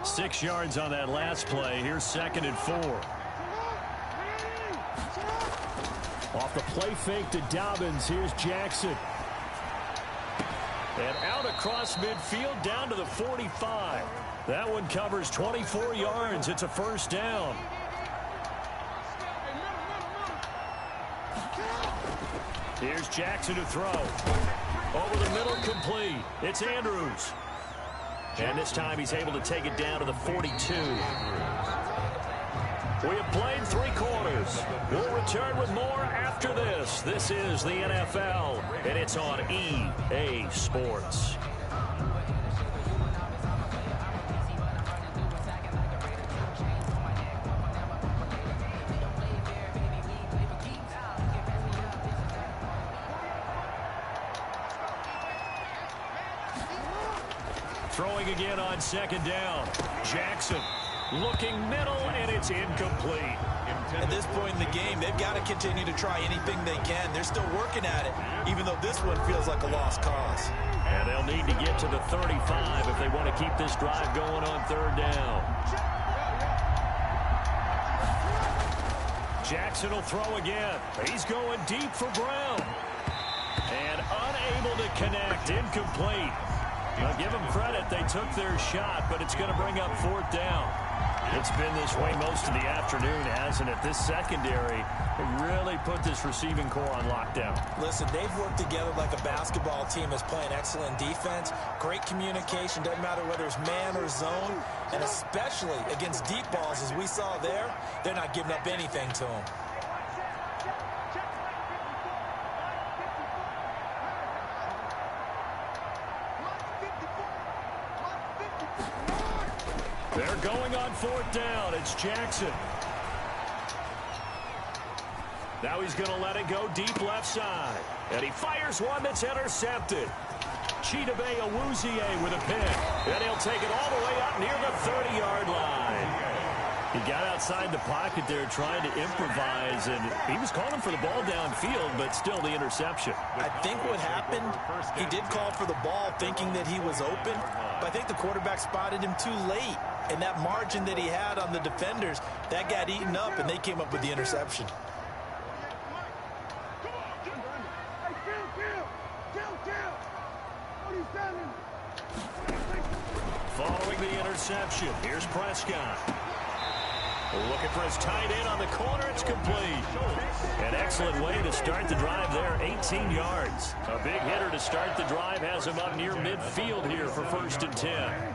6 yards on that last play. Here's 2nd and 4. Off the play fake to Dobbins. Here's Jackson. And out across midfield down to the 45. That one covers 24 yards. It's a 1st down. Here's Jackson to throw. Over the middle, complete. It's Andrews. And this time he's able to take it down to the 42. We have played 3 quarters. We'll return with more after this. This is the NFL, and it's on EA Sports. Throwing again on 2nd down. Jackson looking middle, and it's incomplete. At this point in the game, they've got to continue to try anything they can. They're still working at it, even though this one feels like a lost cause. And they'll need to get to the 35 if they want to keep this drive going on 3rd down. Jackson will throw again. He's going deep for Brown. And unable Unable to connect. Incomplete. Now, give them credit. They took their shot, but it's going to bring up 4th down. It's been this way most of the afternoon, hasn't it? This secondary really put this receiving core on lockdown. Listen, they've worked together like a basketball team is playing excellent defense. Great communication. Doesn't matter whether it's man or zone. And especially against deep balls, as we saw there, they're not giving up anything to them. They're going on 4th down. It's Jackson. Now he's going to let it go deep left side. And he fires one that's intercepted. Chidobe Awuzie with a pick. And he'll take it all the way up near the 30-yard line. He got outside the pocket there trying to improvise, and he was calling for the ball downfield, but still the interception. I think what happened, he did call for the ball thinking that he was open, but I think the quarterback spotted him too late. And that margin that he had on the defenders, that got eaten up, and they came up with the interception. Following the interception, here's Prescott. Looking for his tight end on the corner. It's complete. An excellent way to start the drive there, 18 yards. A big hitter to start the drive has him up near midfield here for 1st and 10.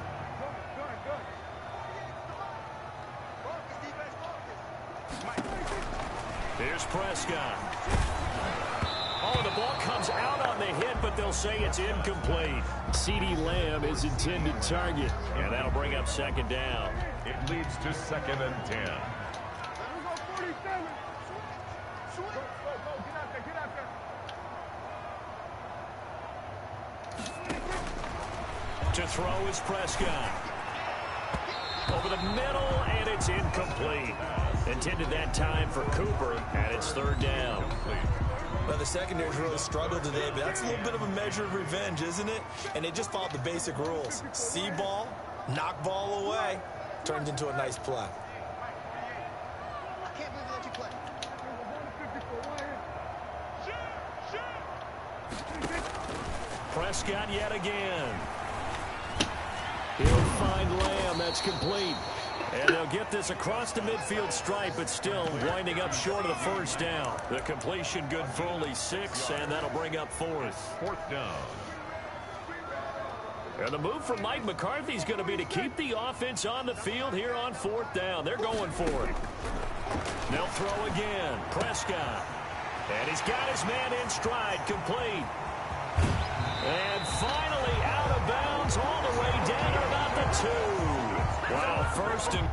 Here's Prescott. Oh, the ball comes out on the hit, but they'll say it's incomplete. CeeDee Lamb is intended target, and that'll bring up 2nd down. It leads to 2nd and 10. To throw is Prescott. Over the middle, and it's incomplete. Intended that time for Cooper, and it's 3rd down. Well, the secondary's really struggled today, but that's a little bit of a measure of revenge, isn't it? And they just followed the basic rules. See ball, knock ball away. Turned into a nice play. I can't believe they let you play. Prescott yet again. He'll find Lamb. That's complete. And they'll get this across the midfield stripe, but still winding up short of the 1st down. The completion good for only 6, and that'll bring up 4th. 4th down. And the move from Mike McCarthy is going to be to keep the offense on the field here on 4th down. They're going for it. They'll throw again. Prescott. And he's got his man in stride. Complete. And finally out of bounds all the way down to about the 2. Wow, 1st and...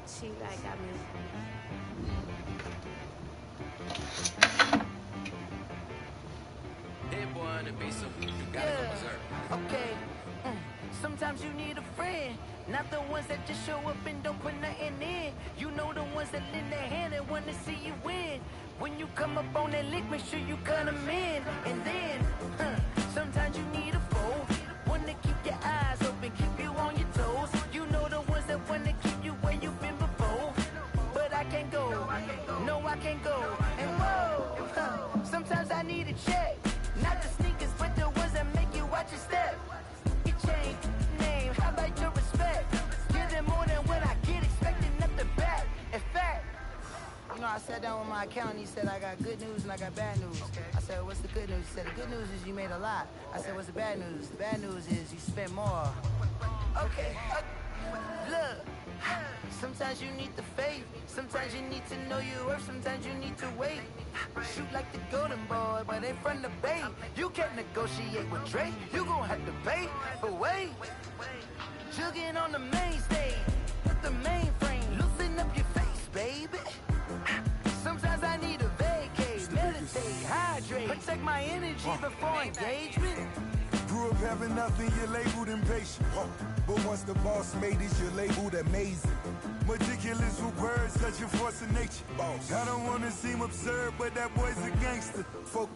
She like got me. Okay. Sometimes you need a friend, not the ones that just show up and don't put nothing in. You know the ones that lend their hand and want to see you win. When you come up on that lick, make sure you cut them in. And then, sometimes you need a foe, one to keep your eyes open, keep you on your toes. You know the ones that want to keep you where you've been before. But I can't go, no I can't go. And whoa, sometimes I need a check. Not the sneakers, but the ones that make you watch your step. You change name, how about your respect? Give them more than what I get, expecting nothing back. In fact, you know, I sat down with my accountant, he said I got good news and I got bad news. I said, what's the good news? He said, the good news is you made a lot. I said, what's the bad news? The bad news is you spent more. Okay, look. Sometimes you need the faith. Sometimes you need to know your worth. Sometimes you need to wait. Shoot like the golden boy, but in front of the bay. You can't negotiate with Drake. You gon' have to pay. But wait, jugging on the main stage with the mainframe. Loosen up your face, baby. Sometimes I need a vacate, meditate, hydrate, protect my energy before engagement. Grew up having nothing, you're labeled impatient. But once the boss made it, you're labeled amazing. Meticulous with words, such a force of nature. I don't wanna seem absurd, but that boy's a gangster.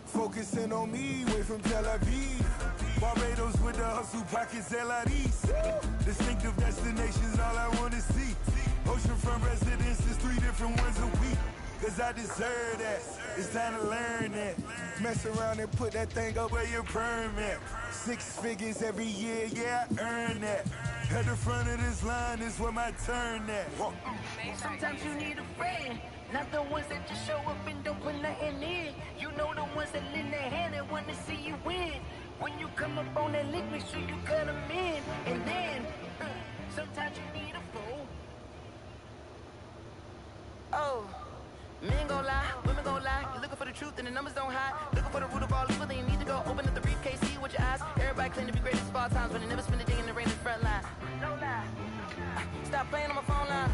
Focusing on me, way from Tel Aviv. Barbados with the hustle pockets, LIDs. Distinctive destinations, all I wanna see. Oceanfront residences, 3 different ones a week. Cause I deserve that, it's time to learn that. Mess around and put that thing up where your permit. 6 figures every year, yeah, I earn that. At the front of this line is where my turn at. Sometimes you need a friend, not the ones that just show up and don't put nothing in. You know the ones that lend their hand and want to see you win. When you come up on that lick, make sure you cut them in. And then, sometimes you need a fool. Oh. Men gon' lie, women gon' lie. You're looking for the truth and the numbers don't hide. Looking for the root of all evil, then you need to go open up the briefcase, see with your eyes. Everybody claim to be great at small times, but they never spend a day in the rain in the front line. No lie. Stop playing on my phone line.